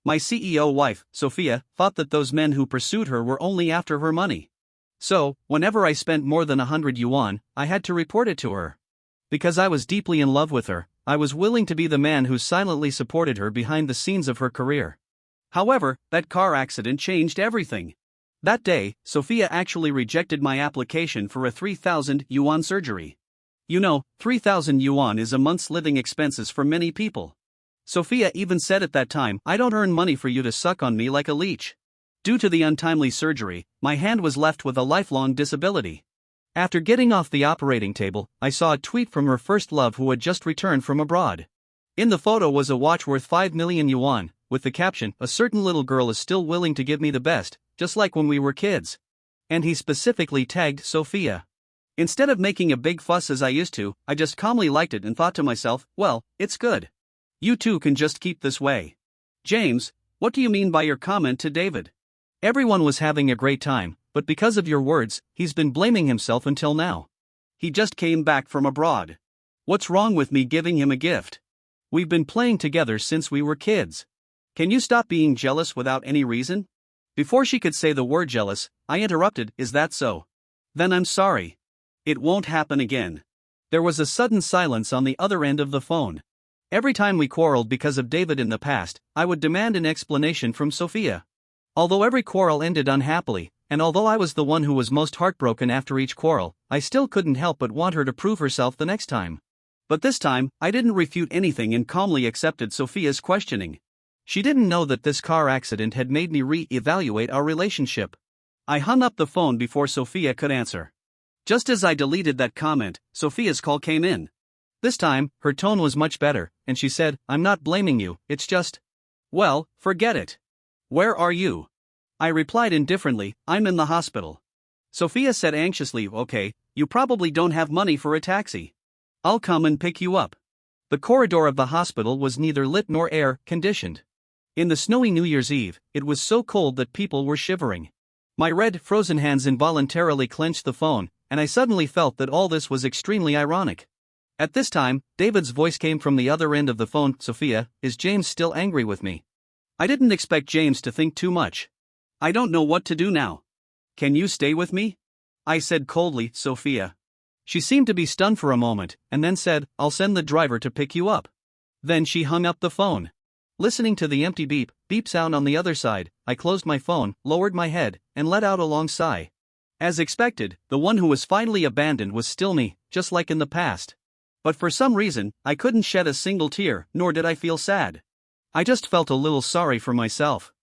My CEO wife, Sophia, thought that those men who pursued her were only after her money. So, whenever I spent more than 100 yuan, I had to report it to her. Because I was deeply in love with her, I was willing to be the man who silently supported her behind the scenes of her career. However, that car accident changed everything. That day, Sophia actually rejected my application for a 3,000 yuan surgery. 3,000 yuan is a month's living expenses for many people. Sophia even said at that time, "I don't earn money for you to suck on me like a leech." Due to the untimely surgery, my hand was left with a lifelong disability. After getting off the operating table, I saw a tweet from her first love who had just returned from abroad. In the photo was a watch worth 5 million yuan, with the caption, "A certain little girl is still willing to give me the best, just like when we were kids." And he specifically tagged Sophia. Instead of making a big fuss as I used to, I just calmly liked it and thought to myself, well, it's good. You too can just keep this way. James, what do you mean by your comment to David? Everyone was having a great time, but because of your words, he's been blaming himself until now. He just came back from abroad. What's wrong with me giving him a gift? We've been playing together since we were kids. Can you stop being jealous without any reason? Before she could say the word jealous, I interrupted, "Is that so? Then I'm sorry. It won't happen again." There was a sudden silence on the other end of the phone. Every time we quarreled because of David in the past, I would demand an explanation from Sophia. Although every quarrel ended unhappily, and although I was the one who was most heartbroken after each quarrel, I still couldn't help but want her to prove herself the next time. But this time, I didn't refute anything and calmly accepted Sophia's questioning. She didn't know that this car accident had made me re-evaluate our relationship. I hung up the phone before Sophia could answer. Just as I deleted that comment, Sophia's call came in. This time, her tone was much better, and she said, "I'm not blaming you, it's just... well, forget it. Where are you?" I replied indifferently, "I'm in the hospital." Sophia said anxiously, "Okay, you probably don't have money for a taxi. I'll come and pick you up." The corridor of the hospital was neither lit nor air-conditioned. In the snowy New Year's Eve, it was so cold that people were shivering. My red, frozen hands involuntarily clenched the phone, and I suddenly felt that all this was extremely ironic. At this time, David's voice came from the other end of the phone. "Sophia, is James still angry with me?" I didn't expect James to think too much. "I don't know what to do now. Can you stay with me?" I said coldly, "Sophia." She seemed to be stunned for a moment, and then said, "I'll send the driver to pick you up." Then she hung up the phone. Listening to the empty beep sound on the other side, I closed my phone, lowered my head, and let out a long sigh. As expected, the one who was finally abandoned was still me, just like in the past. But for some reason, I couldn't shed a single tear, nor did I feel sad. I just felt a little sorry for myself.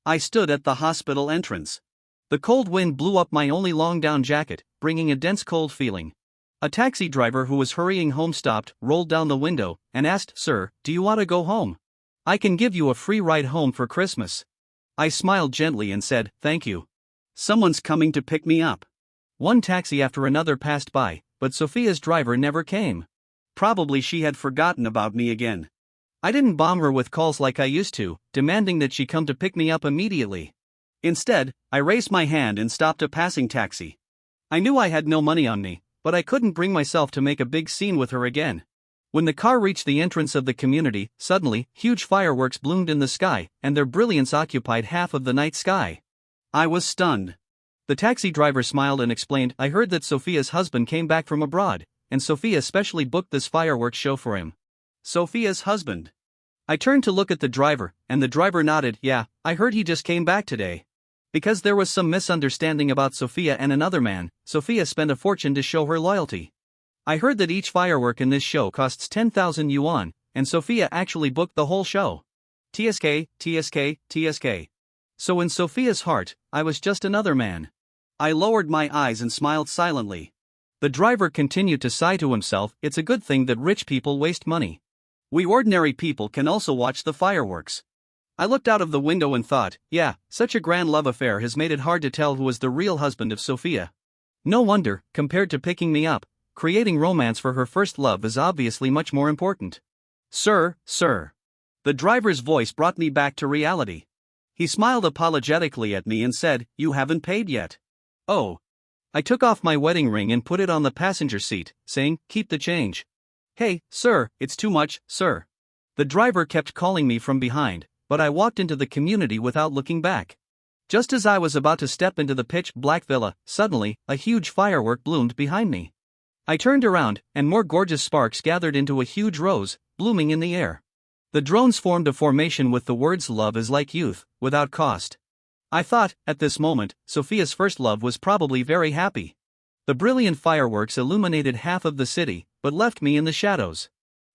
I stood at the hospital entrance. The cold wind blew up my only long down jacket, bringing a dense cold feeling. A taxi driver who was hurrying home stopped, rolled down the window, and asked, "Sir, do you want to go home? I can give you a free ride home for Christmas." I smiled gently and said, "Thank you. Someone's coming to pick me up." One taxi after another passed by, but Sophia's driver never came. Probably she had forgotten about me again. I didn't bomb her with calls like I used to, demanding that she come to pick me up immediately. Instead, I raised my hand and stopped a passing taxi. I knew I had no money on me, but I couldn't bring myself to make a big scene with her again. When the car reached the entrance of the community, suddenly, huge fireworks bloomed in the sky, and their brilliance occupied half of the night sky. I was stunned. The taxi driver smiled and explained, "I heard that Sophia's husband came back from abroad, and Sophia specially booked this fireworks show for him." Sophia's husband. I turned to look at the driver, and the driver nodded, "Yeah, I heard he just came back today." Because there was some misunderstanding about Sophia and another man, Sophia spent a fortune to show her loyalty. I heard that each firework in this show costs 10,000 yuan, and Sophia actually booked the whole show. TSK, TSK, TSK. So in Sophia's heart, I was just another man. I lowered my eyes and smiled silently. The driver continued to sigh to himself, "It's a good thing that rich people waste money. We ordinary people can also watch the fireworks." I looked out of the window and thought, yeah, such a grand love affair has made it hard to tell who was the real husband of Sophia. No wonder, compared to picking me up, creating romance for her first love is obviously much more important. "Sir." The driver's voice brought me back to reality. He smiled apologetically at me and said, "You haven't paid yet." "Oh." I took off my wedding ring and put it on the passenger seat, saying, "Keep the change." "Hey, sir, it's too much, sir." The driver kept calling me from behind, but I walked into the community without looking back. Just as I was about to step into the pitch-black villa, suddenly, a huge firework bloomed behind me. I turned around, and more gorgeous sparks gathered into a huge rose, blooming in the air. The drones formed a formation with the words "Love is like youth," without cost. I thought, at this moment, Sophia's first love was probably very happy. The brilliant fireworks illuminated half of the city, but left me in the shadows.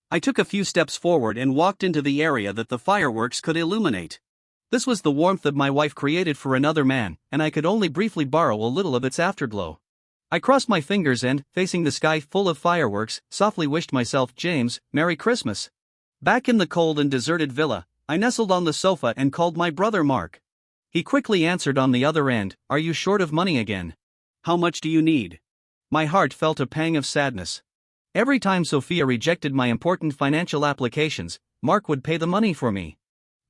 I took a few steps forward and walked into the area that the fireworks could illuminate. This was the warmth that my wife created for another man, and I could only briefly borrow a little of its afterglow. I crossed my fingers and, facing the sky full of fireworks, softly wished myself, "James, Merry Christmas." Back in the cold and deserted villa, I nestled on the sofa and called my brother Mark. He quickly answered on the other end, "Are you short of money again? How much do you need?" My heart felt a pang of sadness. Every time Sophia rejected my important financial applications, Mark would pay the money for me.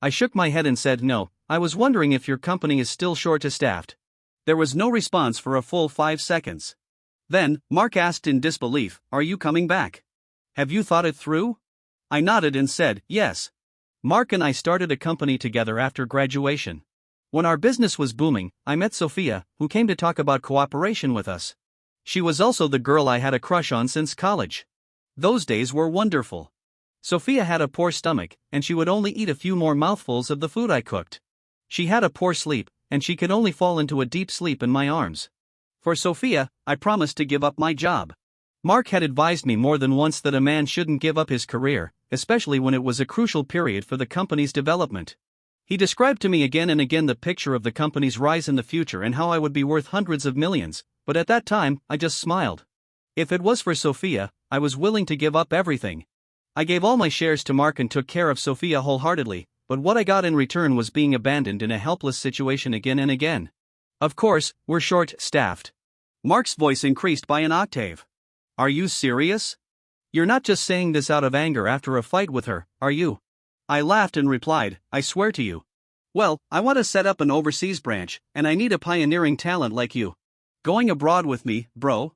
I shook my head and said, "No, I was wondering if your company is still short-staffed." There was no response for a full 5 seconds. Then, Mark asked in disbelief, "Are you coming back? Have you thought it through?" I nodded and said, "Yes." Mark and I started a company together after graduation. When our business was booming, I met Sophia, who came to talk about cooperation with us. She was also the girl I had a crush on since college. Those days were wonderful. Sophia had a poor stomach, and she would only eat a few more mouthfuls of the food I cooked. She had a poor sleep, and she could only fall into a deep sleep in my arms. For Sophia, I promised to give up my job. Mark had advised me more than once that a man shouldn't give up his career, especially when it was a crucial period for the company's development. He described to me again and again the picture of the company's rise in the future and how I would be worth hundreds of millions, but at that time, I just smiled. If it was for Sophia, I was willing to give up everything. I gave all my shares to Mark and took care of Sophia wholeheartedly, but what I got in return was being abandoned in a helpless situation again and again. Of course, we're short-staffed. Mark's voice increased by an octave. "Are you serious? You're not just saying this out of anger after a fight with her, are you?" I laughed and replied, "I swear to you." "Well, I want to set up an overseas branch, and I need a pioneering talent like you. Going abroad with me, bro?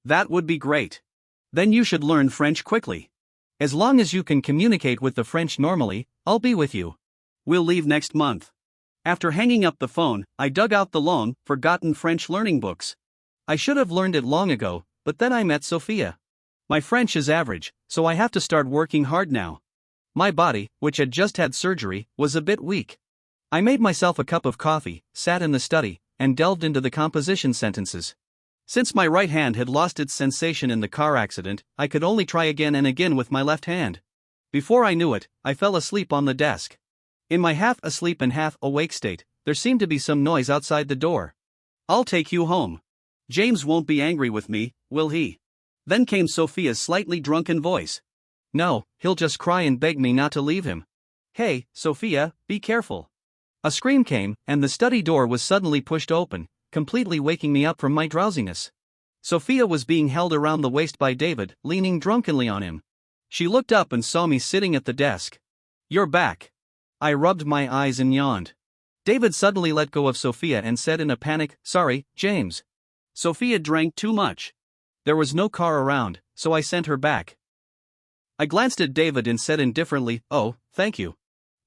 That would be great. Then you should learn French quickly. As long as you can communicate with the French normally, I'll be with you. We'll leave next month." After hanging up the phone, I dug out the long, forgotten French learning books. I should have learned it long ago, but then I met Sophia. My French is average, so I have to start working hard now. My body, which had just had surgery, was a bit weak. I made myself a cup of coffee, sat in the study, and delved into the composition sentences. Since my right hand had lost its sensation in the car accident, I could only try again and again with my left hand. Before I knew it, I fell asleep on the desk. In my half-asleep and half-awake state, there seemed to be some noise outside the door. "I'll take you home. James won't be angry with me, will he?" Then came Sophia's slightly drunken voice. "No, he'll just cry and beg me not to leave him." "Hey, Sophia, be careful." A scream came, and the study door was suddenly pushed open, completely waking me up from my drowsiness. Sophia was being held around the waist by David, leaning drunkenly on him. She looked up and saw me sitting at the desk. "You're back." I rubbed my eyes and yawned. David suddenly let go of Sophia and said in a panic, "Sorry, James. Sophia drank too much. There was no car around, so I sent her back." I glanced at David and said indifferently, "Oh, thank you."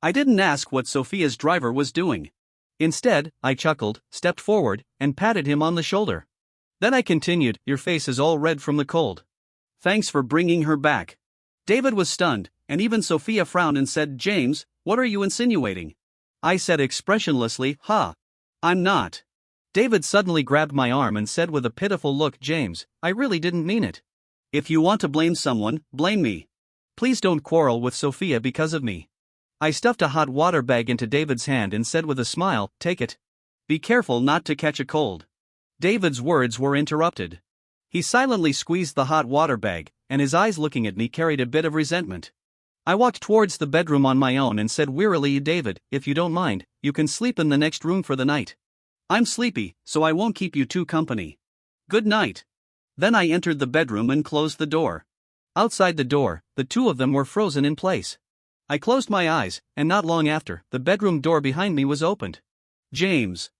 I didn't ask what Sophia's driver was doing. Instead, I chuckled, stepped forward, and patted him on the shoulder. Then I continued, "Your face is all red from the cold. Thanks for bringing her back." David was stunned, and even Sophia frowned and said, "James, what are you insinuating?" I said expressionlessly, "Ha. I'm not." David suddenly grabbed my arm and said with a pitiful look, "James, I really didn't mean it. If you want to blame someone, blame me. Please don't quarrel with Sophia because of me." I stuffed a hot water bag into David's hand and said with a smile, "Take it. Be careful not to catch a cold." David's words were interrupted. He silently squeezed the hot water bag, and his eyes looking at me carried a bit of resentment. I walked towards the bedroom on my own and said wearily, "David, if you don't mind, you can sleep in the next room for the night. I'm sleepy, so I won't keep you two company. Good night." Then I entered the bedroom and closed the door. Outside the door, the two of them were frozen in place. I closed my eyes, and not long after, the bedroom door behind me was opened. "James."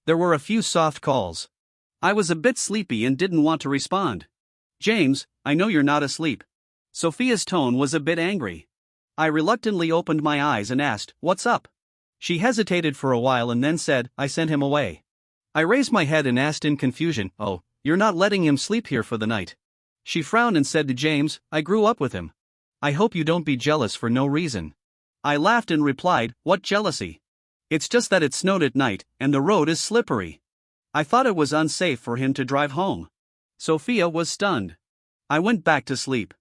There were a few soft calls. I was a bit sleepy and didn't want to respond. "James, I know you're not asleep." Sophia's tone was a bit angry. I reluctantly opened my eyes and asked, "What's up?" She hesitated for a while and then said, I sent him away. I raised my head and asked in confusion, oh, you're not letting him sleep here for the night? She frowned and said to James, I grew up with him. I hope you don't be jealous for no reason. I laughed and replied, what jealousy? It's just that it snowed at night, and the road is slippery. I thought it was unsafe for him to drive home. Sophia was stunned. I went back to sleep.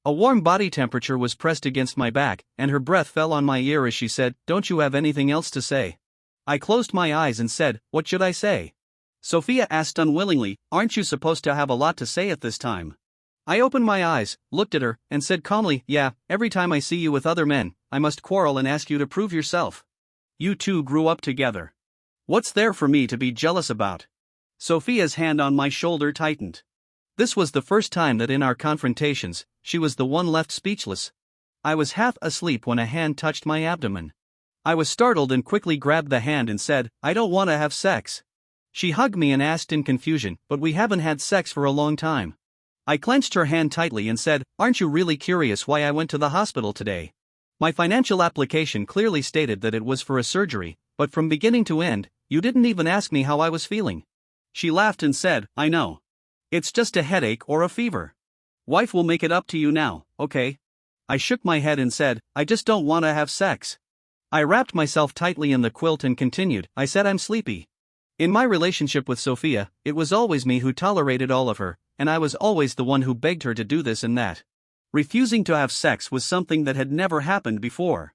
A warm body temperature was pressed against my back, and her breath fell on my ear as she said, don't you have anything else to say? I closed my eyes and said, what should I say? Sophia asked unwillingly, aren't you supposed to have a lot to say at this time? I opened my eyes, looked at her, and said calmly, yeah, every time I see you with other men, I must quarrel and ask you to prove yourself. You two grew up together. What's there for me to be jealous about? Sophia's hand on my shoulder tightened. This was the first time that in our confrontations, she was the one left speechless. I was half asleep when a hand touched my abdomen. I was startled and quickly grabbed the hand and said, I don't want to have sex. She hugged me and asked in confusion, but we haven't had sex for a long time. I clenched her hand tightly and said, aren't you really curious why I went to the hospital today? My financial application clearly stated that it was for a surgery, but from beginning to end, you didn't even ask me how I was feeling. She laughed and said, I know. It's just a headache or a fever. Wife will make it up to you now, okay? I shook my head and said, I just don't want to have sex. I wrapped myself tightly in the quilt and continued, I said I'm sleepy. In my relationship with Sophia, it was always me who tolerated all of her, and I was always the one who begged her to do this and that. Refusing to have sex was something that had never happened before.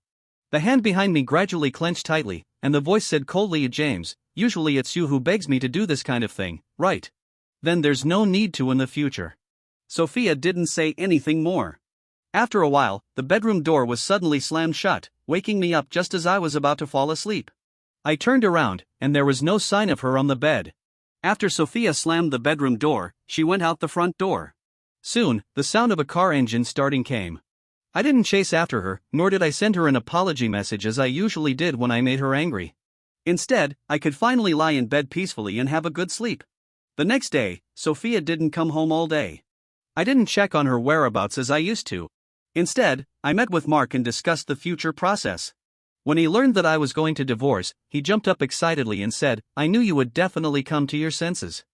The hand behind me gradually clenched tightly, and the voice said coldly, James, usually it's you who begs me to do this kind of thing, right? Then there's no need to in the future. Sophia didn't say anything more. After a while, the bedroom door was suddenly slammed shut, waking me up just as I was about to fall asleep. I turned around, and there was no sign of her on the bed. After Sophia slammed the bedroom door, she went out the front door. Soon, the sound of a car engine starting came. I didn't chase after her, nor did I send her an apology message as I usually did when I made her angry. Instead, I could finally lie in bed peacefully and have a good sleep. The next day, Sophia didn't come home all day. I didn't check on her whereabouts as I used to. Instead, I met with Mark and discussed the future process. When he learned that I was going to divorce, he jumped up excitedly and said, I knew you would definitely come to your senses.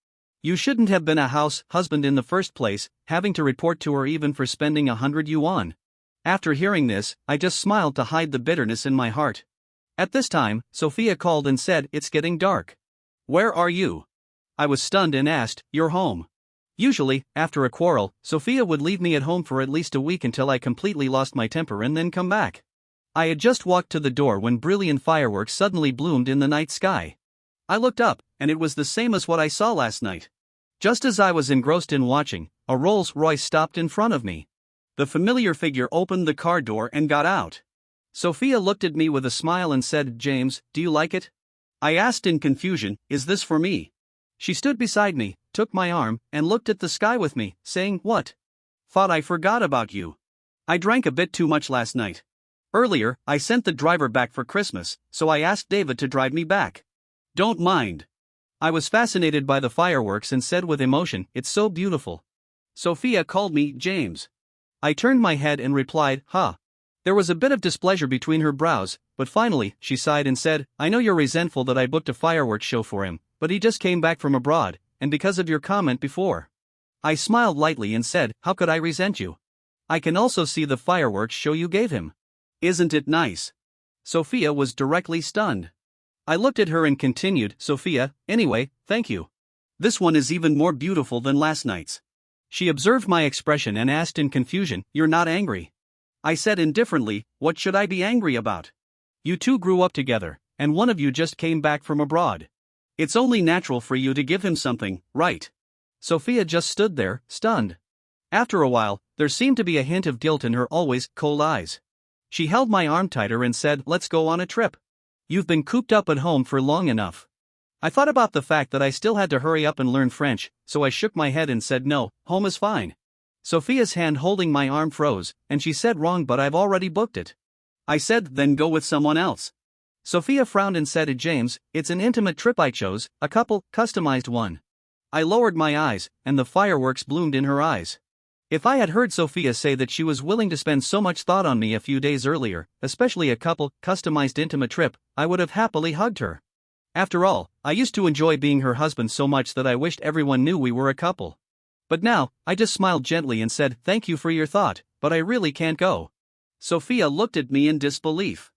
You shouldn't have been a house husband in the first place, having to report to her even for spending 100 yuan. After hearing this, I just smiled to hide the bitterness in my heart. At this time, Sophia called and said, it's getting dark. Where are you? I was stunned and asked, you're home. Usually, after a quarrel, Sophia would leave me at home for at least a week until I completely lost my temper and then come back. I had just walked to the door when brilliant fireworks suddenly bloomed in the night sky. I looked up, and it was the same as what I saw last night. Just as I was engrossed in watching, a Rolls-Royce stopped in front of me. The familiar figure opened the car door and got out. Sophia looked at me with a smile and said, James, do you like it? I asked in confusion, is this for me? She stood beside me, took my arm, and looked at the sky with me, saying, what? Thought I forgot about you. I drank a bit too much last night. Earlier, I sent the driver back for Christmas, so I asked David to drive me back. Don't mind. I was fascinated by the fireworks and said with emotion, it's so beautiful. Sophia called me James. I turned my head and replied, huh. There was a bit of displeasure between her brows, but finally, she sighed and said, I know you're resentful that I booked a fireworks show for him, but he just came back from abroad, and because of your comment before. I smiled lightly and said, how could I resent you? I can also see the fireworks show you gave him. Isn't it nice? Sophia was directly stunned. I looked at her and continued, Sophia, anyway, thank you. This one is even more beautiful than last night's. She observed my expression and asked in confusion, you're not angry? I said indifferently, what should I be angry about? You two grew up together, and one of you just came back from abroad. It's only natural for you to give him something, right? Sophia just stood there, stunned. After a while, there seemed to be a hint of guilt in her always cold eyes. She held my arm tighter and said, let's go on a trip. You've been cooped up at home for long enough. I thought about the fact that I still had to hurry up and learn French, so I shook my head and said no, home is fine. Sophia's hand holding my arm froze, and she said wrong but I've already booked it. I said then go with someone else. Sophia frowned and said to James, it's an intimate trip I chose, a couple, customized one. I lowered my eyes, and the fireworks bloomed in her eyes. If I had heard Sophia say that she was willing to spend so much thought on me a few days earlier, especially a couple, customized intimate trip, I would have happily hugged her. After all, I used to enjoy being her husband so much that I wished everyone knew we were a couple. But now, I just smiled gently and said, "Thank you for your thought, but I really can't go." Sophia looked at me in disbelief.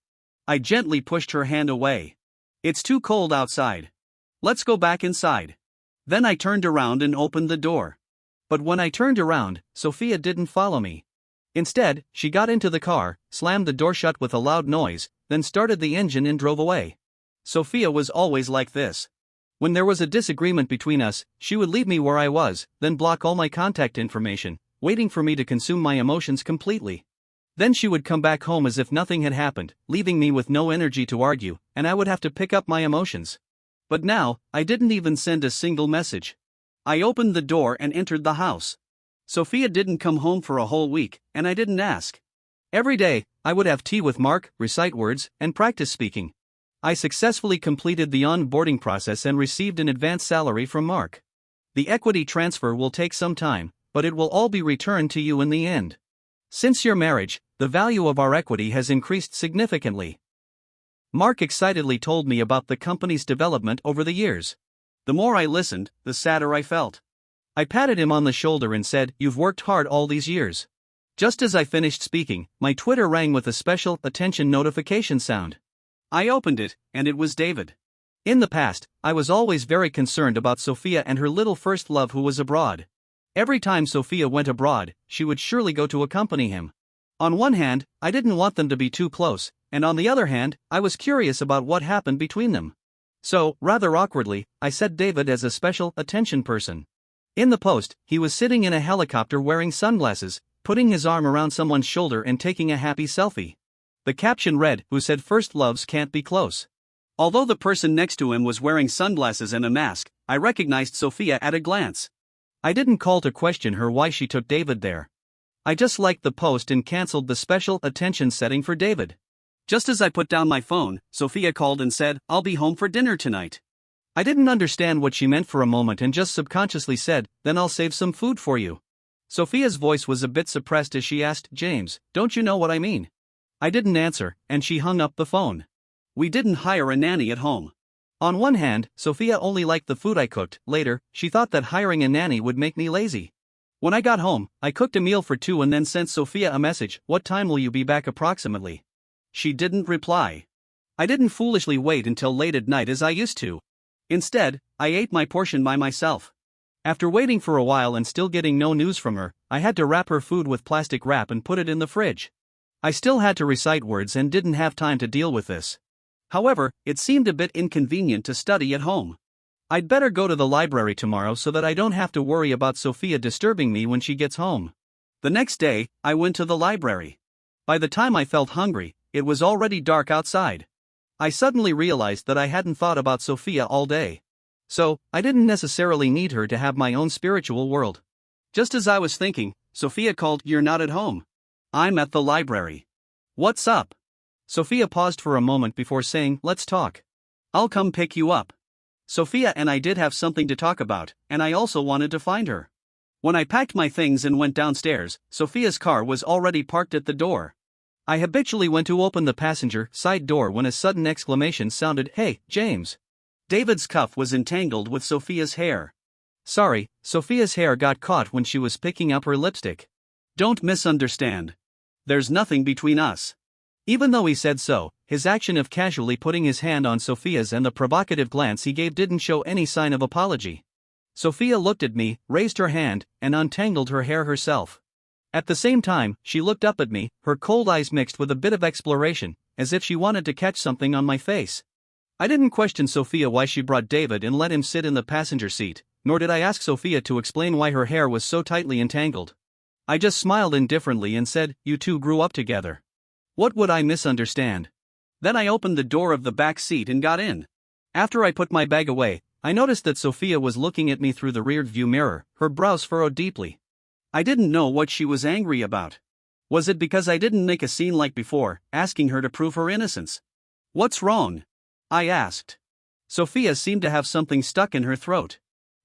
I gently pushed her hand away. "It's too cold outside. Let's go back inside." Then I turned around and opened the door. But when I turned around, Sophia didn't follow me. Instead, she got into the car, slammed the door shut with a loud noise, then started the engine and drove away. Sophia was always like this. When there was a disagreement between us, she would leave me where I was, then block all my contact information, waiting for me to consume my emotions completely. Then she would come back home as if nothing had happened, leaving me with no energy to argue, and I would have to pick up my emotions. But now, I didn't even send a single message. I opened the door and entered the house. Sophia didn't come home for a whole week, and I didn't ask. Every day, I would have tea with Mark, recite words, and practice speaking. I successfully completed the onboarding process and received an advance salary from Mark. The equity transfer will take some time, but it will all be returned to you in the end. Since your marriage, the value of our equity has increased significantly. Mark excitedly told me about the company's development over the years. The more I listened, the sadder I felt. I patted him on the shoulder and said, "You've worked hard all these years." Just as I finished speaking, my Twitter rang with a special attention notification sound. I opened it, and it was David. In the past, I was always very concerned about Sophia and her little first love who was abroad. Every time Sophia went abroad, she would surely go to accompany him. On one hand, I didn't want them to be too close, and on the other hand, I was curious about what happened between them. So, rather awkwardly, I set David as a special attention person. In the post, he was sitting in a helicopter wearing sunglasses, putting his arm around someone's shoulder and taking a happy selfie. The caption read, "Who said first loves can't be close?" Although the person next to him was wearing sunglasses and a mask, I recognized Sophia at a glance. I didn't call to question her why she took David there. I just liked the post and cancelled the special attention setting for David. Just as I put down my phone, Sophia called and said, "I'll be home for dinner tonight." I didn't understand what she meant for a moment and just subconsciously said, "Then I'll save some food for you." Sophia's voice was a bit suppressed as she asked, "James, don't you know what I mean?" I didn't answer, and she hung up the phone. We didn't hire a nanny at home. On one hand, Sophia only liked the food I cooked. Later, she thought that hiring a nanny would make me lazy. When I got home, I cooked a meal for two and then sent Sophia a message, "What time will you be back approximately?" She didn't reply. I didn't foolishly wait until late at night as I used to. Instead, I ate my portion by myself. After waiting for a while and still getting no news from her, I had to wrap her food with plastic wrap and put it in the fridge. I still had to recite words and didn't have time to deal with this. However, it seemed a bit inconvenient to study at home. I'd better go to the library tomorrow so that I don't have to worry about Sophia disturbing me when she gets home. The next day, I went to the library. By the time I felt hungry, it was already dark outside. I suddenly realized that I hadn't thought about Sophia all day. So, I didn't necessarily need her to have my own spiritual world. Just as I was thinking, Sophia called, "You're not at home." "I'm at the library." "What's up?" Sophia paused for a moment before saying, "Let's talk." "I'll come pick you up." Sophia and I did have something to talk about, and I also wanted to find her. When I packed my things and went downstairs, Sophia's car was already parked at the door. I habitually went to open the passenger side door when a sudden exclamation sounded, "Hey, James." David's cuff was entangled with Sophia's hair. Sorry, Sophia's hair got caught when she was picking up her lipstick. Don't misunderstand. There's nothing between us. Even though he said so, his action of casually putting his hand on Sophia's and the provocative glance he gave didn't show any sign of apology. Sophia looked at me, raised her hand, and untangled her hair herself. At the same time, she looked up at me, her cold eyes mixed with a bit of exploration, as if she wanted to catch something on my face. I didn't question Sophia why she brought David and let him sit in the passenger seat, nor did I ask Sophia to explain why her hair was so tightly entangled. I just smiled indifferently and said, "You two grew up together." What would I misunderstand? Then I opened the door of the back seat and got in. After I put my bag away, I noticed that Sophia was looking at me through the rear-view mirror, her brows furrowed deeply. I didn't know what she was angry about. Was it because I didn't make a scene like before, asking her to prove her innocence? "What's wrong?" I asked. Sophia seemed to have something stuck in her throat.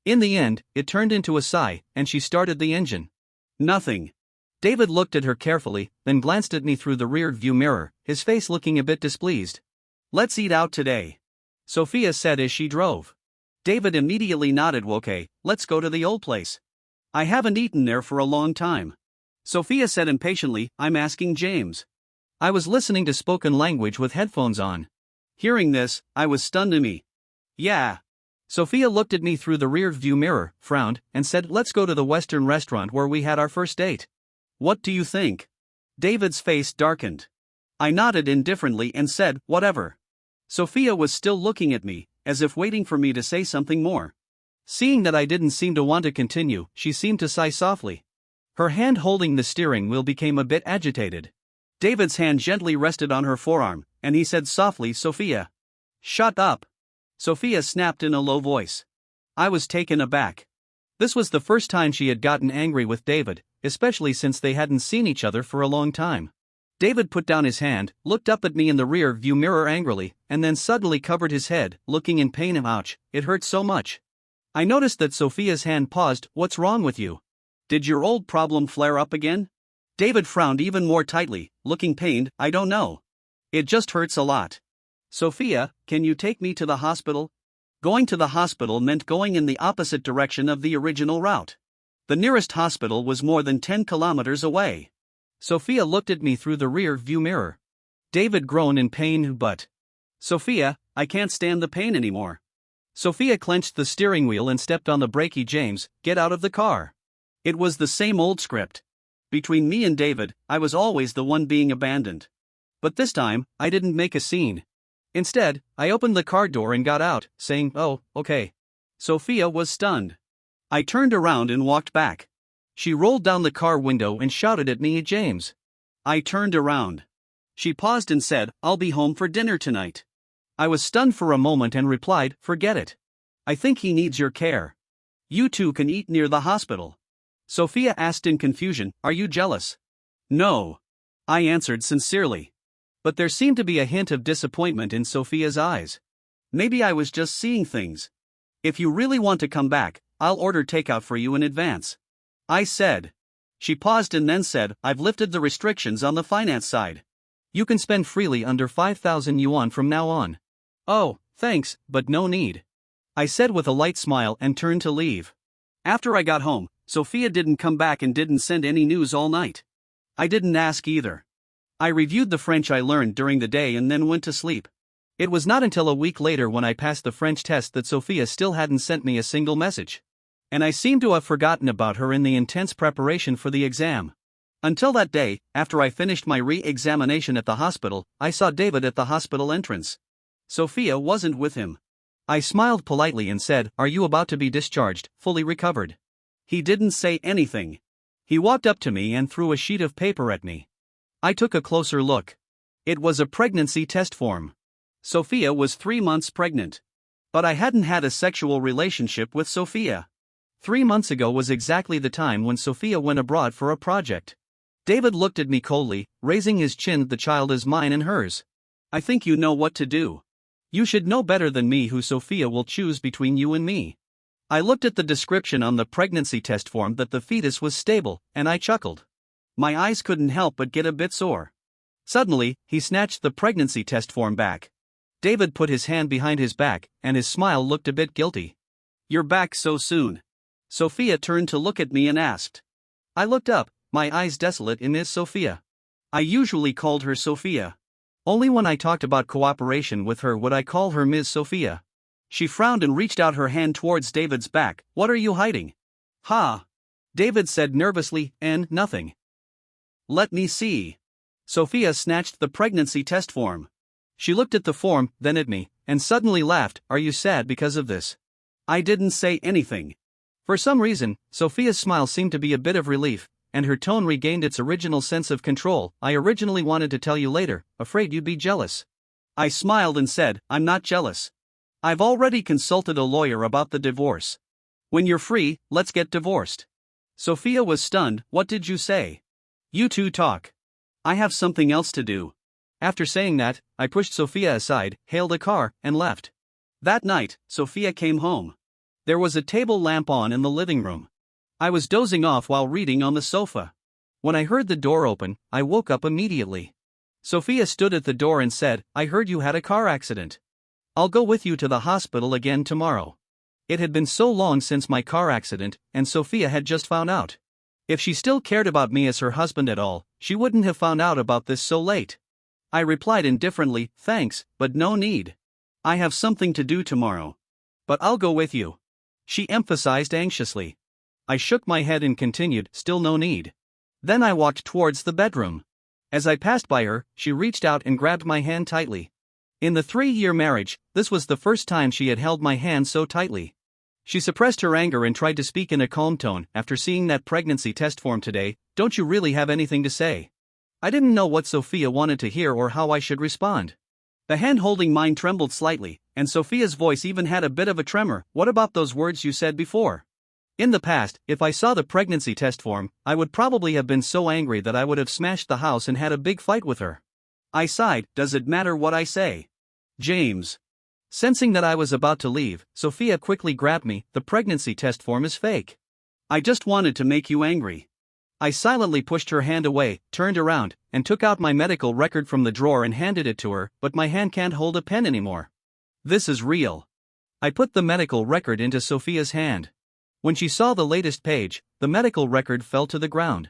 In the end, it turned into a sigh, and she started the engine. Nothing. David looked at her carefully, then glanced at me through the rear-view mirror, his face looking a bit displeased. Let's eat out today, Sophia said as she drove. David immediately nodded. Okay, let's go to the old place. I haven't eaten there for a long time. Sophia said impatiently, I'm asking James. I was listening to spoken language with headphones on. Hearing this, I was stunned to me. Yeah. Sophia looked at me through the rear-view mirror, frowned, and said, let's go to the Western restaurant where we had our first date. What do you think? David's face darkened. I nodded indifferently and said, whatever. Sophia was still looking at me, as if waiting for me to say something more. Seeing that I didn't seem to want to continue, she seemed to sigh softly. Her hand holding the steering wheel became a bit agitated. David's hand gently rested on her forearm, and he said softly, Sophia. Shut up. Sophia snapped in a low voice. I was taken aback. This was the first time she had gotten angry with David, especially since they hadn't seen each other for a long time. David put down his hand, looked up at me in the rear-view mirror angrily, and then suddenly covered his head, looking in pain. Ouch, it hurt so much. I noticed that Sophia's hand paused. What's wrong with you? Did your old problem flare up again? David frowned even more tightly, looking pained. I don't know. It just hurts a lot. Sophia, can you take me to the hospital? Going to the hospital meant going in the opposite direction of the original route. The nearest hospital was more than 10 kilometers away. Sophia looked at me through the rear-view mirror. David groaned in pain. But Sophia, I can't stand the pain anymore. Sophia clenched the steering wheel and stepped on the brake. James, get out of the car. It was the same old script. Between me and David, I was always the one being abandoned. But this time, I didn't make a scene. Instead, I opened the car door and got out, saying, oh, okay. Sophia was stunned. I turned around and walked back. She rolled down the car window and shouted at me, James. I turned around. She paused and said, I'll be home for dinner tonight. I was stunned for a moment and replied, forget it. I think he needs your care. You two can eat near the hospital. Sophia asked in confusion, are you jealous? No. I answered sincerely. But there seemed to be a hint of disappointment in Sophia's eyes. Maybe I was just seeing things. If you really want to come back, I'll order takeout for you in advance. I said. She paused and then said, I've lifted the restrictions on the finance side. You can spend freely under 5,000 yuan from now on. Oh, thanks, but no need. I said with a light smile and turned to leave. After I got home, Sophia didn't come back and didn't send any news all night. I didn't ask either. I reviewed the French I learned during the day and then went to sleep. It was not until a week later when I passed the French test that Sophia still hadn't sent me a single message. And I seemed to have forgotten about her in the intense preparation for the exam. Until that day, after I finished my re-examination at the hospital, I saw David at the hospital entrance. Sophia wasn't with him. I smiled politely and said, are you about to be discharged, fully recovered? He didn't say anything. He walked up to me and threw a sheet of paper at me. I took a closer look. It was a pregnancy test form. Sophia was 3 months pregnant. But I hadn't had a sexual relationship with Sophia. 3 months ago was exactly the time when Sophia went abroad for a project. David looked at me coldly, raising his chin. The child is mine and hers. I think you know what to do. You should know better than me who Sophia will choose between you and me. I looked at the description on the pregnancy test form that the fetus was stable, and I chuckled. My eyes couldn't help but get a bit sore. Suddenly, he snatched the pregnancy test form back. David put his hand behind his back, and his smile looked a bit guilty. You're back so soon. Sophia turned to look at me and asked. I looked up, my eyes desolate in Miss Sophia. I usually called her Sophia. Only when I talked about cooperation with her would I call her Ms. Sophia. She frowned and reached out her hand towards David's back. What are you hiding? Ha! David said nervously, and nothing. Let me see. Sophia snatched the pregnancy test form. She looked at the form, then at me, and suddenly laughed. Are you sad because of this? I didn't say anything. For some reason, Sophia's smile seemed to be a bit of relief, and her tone regained its original sense of control. I originally wanted to tell you later, afraid you'd be jealous. I smiled and said, I'm not jealous. I've already consulted a lawyer about the divorce. When you're free, let's get divorced. Sophia was stunned. What did you say? You two talk. I have something else to do. After saying that, I pushed Sophia aside, hailed a car, and left. That night, Sophia came home. There was a table lamp on in the living room. I was dozing off while reading on the sofa. When I heard the door open, I woke up immediately. Sophia stood at the door and said, "I heard you had a car accident. I'll go with you to the hospital again tomorrow." It had been so long since my car accident, and Sophia had just found out. If she still cared about me as her husband at all, she wouldn't have found out about this so late. I replied indifferently, "Thanks, but no need. I have something to do tomorrow. But I'll go with you," she emphasized anxiously. I shook my head and continued, "Still no need." Then I walked towards the bedroom. As I passed by her, she reached out and grabbed my hand tightly. In the 3-year marriage, this was the first time she had held my hand so tightly. She suppressed her anger and tried to speak in a calm tone. "After seeing that pregnancy test form today, don't you really have anything to say?" I didn't know what Sophia wanted to hear or how I should respond. The hand holding mine trembled slightly, and Sophia's voice even had a bit of a tremor. "What about those words you said before?" In the past, if I saw the pregnancy test form, I would probably have been so angry that I would have smashed the house and had a big fight with her. I sighed. "Does it matter what I say, James?" Sensing that I was about to leave, Sophia quickly grabbed me. "The pregnancy test form is fake. I just wanted to make you angry." I silently pushed her hand away, turned around, and took out my medical record from the drawer and handed it to her. "But my hand can't hold a pen anymore. This is real." I put the medical record into Sophia's hand. When she saw the latest page, the medical record fell to the ground.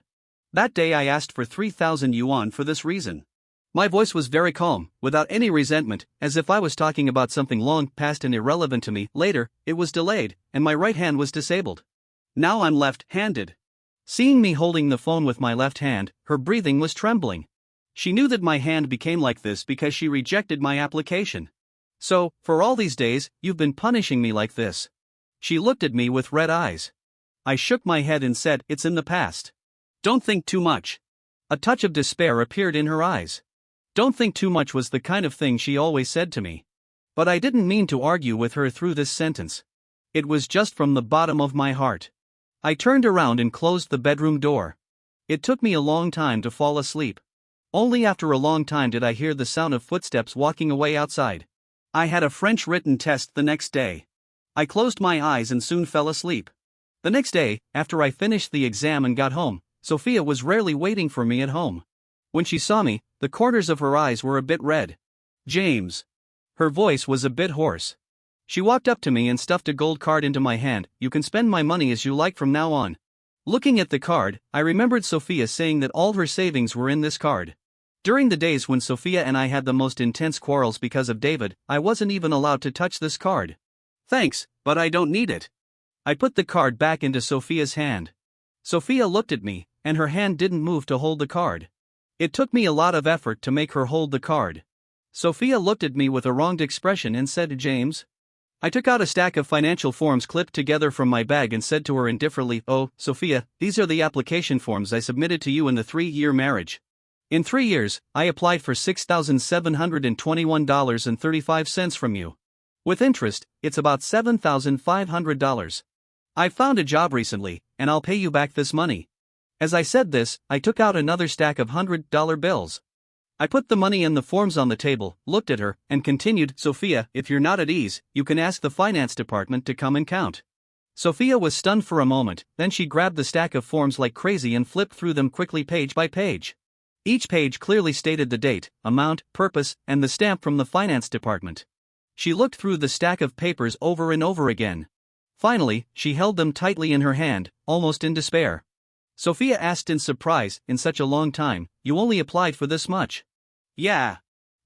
That day I asked for 3,000 yuan for this reason. My voice was very calm, without any resentment, as if I was talking about something long past and irrelevant to me. Later, it was delayed, and my right hand was disabled. Now I'm left-handed. Seeing me holding the phone with my left hand, her breathing was trembling. She knew that my hand became like this because she rejected my application. "So, for all these days, you've been punishing me like this?" She looked at me with red eyes. I shook my head and said, "It's in the past. Don't think too much." A touch of despair appeared in her eyes. "Don't think too much" was the kind of thing she always said to me. But I didn't mean to argue with her through this sentence. It was just from the bottom of my heart. I turned around and closed the bedroom door. It took me a long time to fall asleep. Only after a long time did I hear the sound of footsteps walking away outside. I had a French written test the next day. I closed my eyes and soon fell asleep. The next day, after I finished the exam and got home, Sophia was rarely waiting for me at home. When she saw me, the corners of her eyes were a bit red. "James." Her voice was a bit hoarse. She walked up to me and stuffed a gold card into my hand. "You can spend my money as you like from now on." Looking at the card, I remembered Sophia saying that all her savings were in this card. During the days when Sophia and I had the most intense quarrels because of David, I wasn't even allowed to touch this card. "Thanks, but I don't need it." I put the card back into Sophia's hand. Sophia looked at me, and her hand didn't move to hold the card. It took me a lot of effort to make her hold the card. Sophia looked at me with a wronged expression and said, "James?" I took out a stack of financial forms clipped together from my bag and said to her indifferently, "Oh, Sophia, these are the application forms I submitted to you in the 3-year marriage. In 3 years, I applied for $6,721.35 from you. With interest, it's about $7,500. I found a job recently, and I'll pay you back this money." As I said this, I took out another stack of $100 bills. I put the money and the forms on the table, looked at her, and continued, "Sophia, if you're not at ease, you can ask the finance department to come and count." Sophia was stunned for a moment, then she grabbed the stack of forms like crazy and flipped through them quickly page by page. Each page clearly stated the date, amount, purpose, and the stamp from the finance department. She looked through the stack of papers over and over again. Finally, she held them tightly in her hand, almost in despair. Sophia asked in surprise, "In such a long time, you only applied for this much?" "Yeah."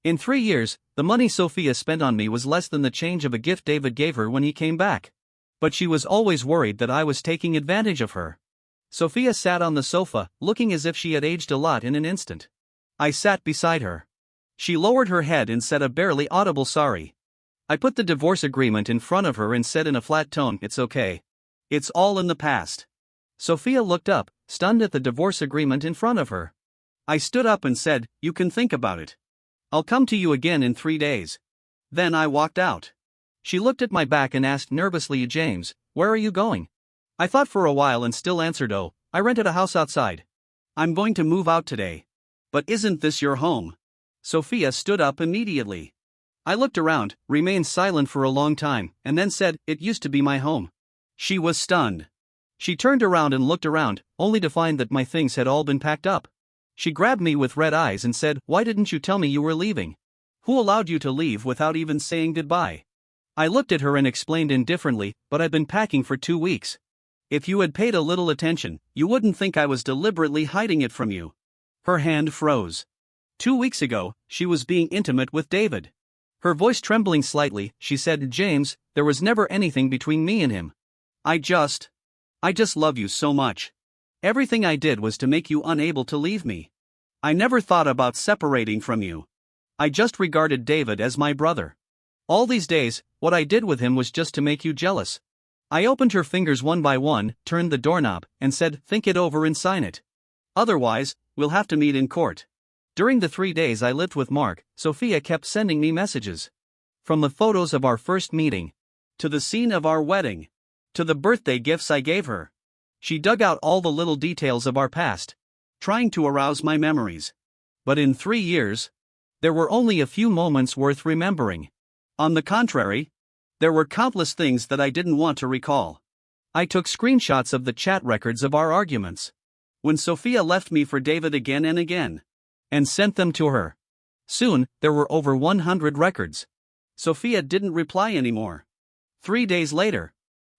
In 3 years, the money Sophia spent on me was less than the change of a gift David gave her when he came back. But she was always worried that I was taking advantage of her. Sophia sat on the sofa, looking as if she had aged a lot in an instant. I sat beside her. She lowered her head and said a barely audible sorry. I put the divorce agreement in front of her and said in a flat tone, "It's okay. It's all in the past." Sophia looked up, stunned at the divorce agreement in front of her. I stood up and said, "You can think about it. I'll come to you again in 3 days. Then I walked out. She looked at my back and asked nervously, "James, where are you going?" I thought for a while and still answered, "Oh, I rented a house outside. I'm going to move out today." "But isn't this your home?" Sophia stood up immediately. I looked around, remained silent for a long time, and then said, "It used to be my home." She was stunned. She turned around and looked around, only to find that my things had all been packed up. She grabbed me with red eyes and said, "Why didn't you tell me you were leaving? Who allowed you to leave without even saying goodbye?" I looked at her and explained indifferently, "But I've been packing for 2 weeks. If you had paid a little attention, you wouldn't think I was deliberately hiding it from you." Her hand froze. 2 weeks ago, she was being intimate with David. Her voice trembling slightly, she said, "James, there was never anything between me and him. I just love you so much. Everything I did was to make you unable to leave me. I never thought about separating from you. I just regarded David as my brother. All these days, what I did with him was just to make you jealous." I opened her fingers one by one, turned the doorknob, and said, "Think it over and sign it. Otherwise, we'll have to meet in court." During the 3 days I lived with Mark, Sophia kept sending me messages. From the photos of our first meeting, to the scene of our wedding, to the birthday gifts I gave her. She dug out all the little details of our past, trying to arouse my memories. But in 3 years, there were only a few moments worth remembering. On the contrary, there were countless things that I didn't want to recall. I took screenshots of the chat records of our arguments, when Sophia left me for David again and again, and sent them to her. Soon, there were over 100 records. Sophia didn't reply anymore. 3 days later,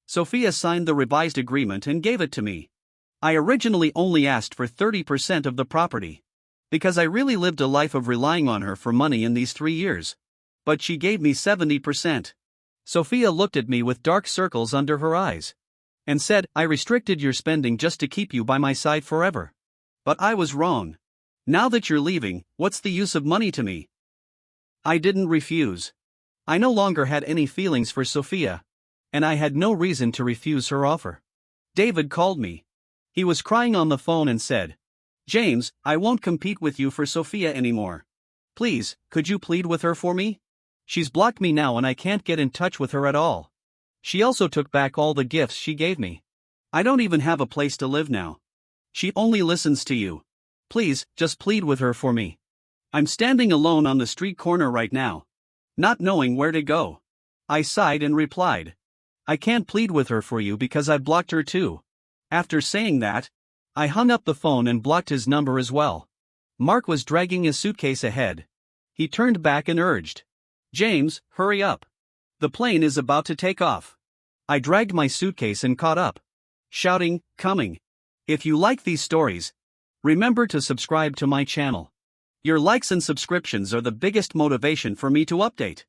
Sophia signed the revised agreement and gave it to me. I originally only asked for 30% of the property, because I really lived a life of relying on her for money in these 3 years. But she gave me 70%. Sophia looked at me with dark circles under her eyes, and said, "I restricted your spending just to keep you by my side forever. But I was wrong. Now that you're leaving, what's the use of money to me?" I didn't refuse. I no longer had any feelings for Sophia, and I had no reason to refuse her offer. David called me. He was crying on the phone and said, "James, I won't compete with you for Sophia anymore. Please, could you plead with her for me? She's blocked me now and I can't get in touch with her at all. She also took back all the gifts she gave me. I don't even have a place to live now. She only listens to you. Please, just plead with her for me. I'm standing alone on the street corner right now, not knowing where to go." I sighed and replied, "I can't plead with her for you because I blocked her too." After saying that, I hung up the phone and blocked his number as well. Mark was dragging his suitcase ahead. He turned back and urged, "James, hurry up. The plane is about to take off." I dragged my suitcase and caught up, shouting, "Coming." If you like these stories, remember to subscribe to my channel. Your likes and subscriptions are the biggest motivation for me to update.